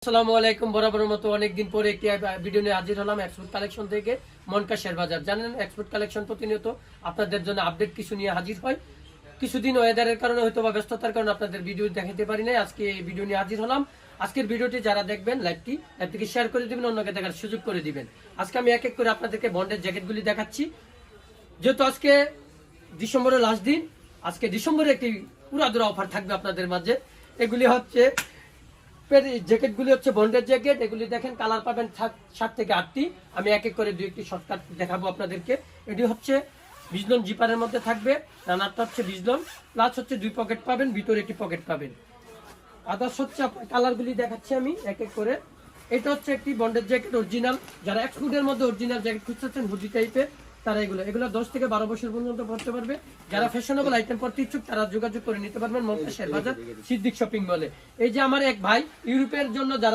আসসালামু আলাইকুম। বরাবরের মতো অনেকদিন পরে একটি ভিডিও নিয়ে হাজির হলাম এক্সপোর্ট কালেকশন থেকে। মনকা শেয়ার বাজার জানেন, এক্সপোর্ট কালেকশন প্রতিনিয়ত আপনাদের জন্য আপডেট কিছু নিয়ে হাজির হয়। কিছুদিন ওয়েদারের কারণে হয়তো বা ব্যস্ততার কারণে আপনাদের ভিডিও দেখাতে পারি নাই। আজকে এই ভিডিও নিয়ে হাজির হলাম। আজকের ভিডিওটি যারা দেখবেন লাইভটিকে শেয়ার করে দিবেন, অন্যকে দেখার সুযোগ করে দিবেন। আজকে আমি এক এক করে আপনাদেরকে বন্ডের জ্যাকেটগুলি দেখাচ্ছি। যেহেতু আজকে ডিসেম্বরের লাস্ট দিন, আজকে ডিসেম্বরে একটি পুরাদুরা অফার থাকবে আপনাদের মাঝে। এগুলি হচ্ছে জ্যাকেটগুলি হচ্ছে বন্ডের জ্যাকেট। এগুলি দেখেন কালার পাবেন 7 থেকে 8টি। আমি এক এক করে 2-1টি শর্টকাট দেখাবো আপনাদেরকে। এটি হচ্ছে বিজলন জিপারের মধ্যে থাকবে, রানারটা হচ্ছে বিজলন প্লাস হচ্ছে 2 পকেট পাবেন, ভিতরে একটি পকেট পাবেন। আদার্স হচ্ছে কালারগুলি দেখাচ্ছি আমি এক এক করে। এটা হচ্ছে একটি বন্ডের জ্যাকেট অরিজিনাল। যারা এক্সপোর্টের মধ্যে অরিজিনাল জ্যাকেট খুঁজছেন হুডি টাইপের, তারা এগুলো 10 থেকে 12 বছর পর্যন্ত পড়তে পারবে। যারা ফ্যাশনেবল আইটেম পড়তে ইচ্ছুক তারা যোগাযোগ করে নিতে পারবেন মনকা শেয়ার বাজার সিদ্দিক শপিং মলে। এই যে আমার এক ভাই ইউরোপের জন্য যারা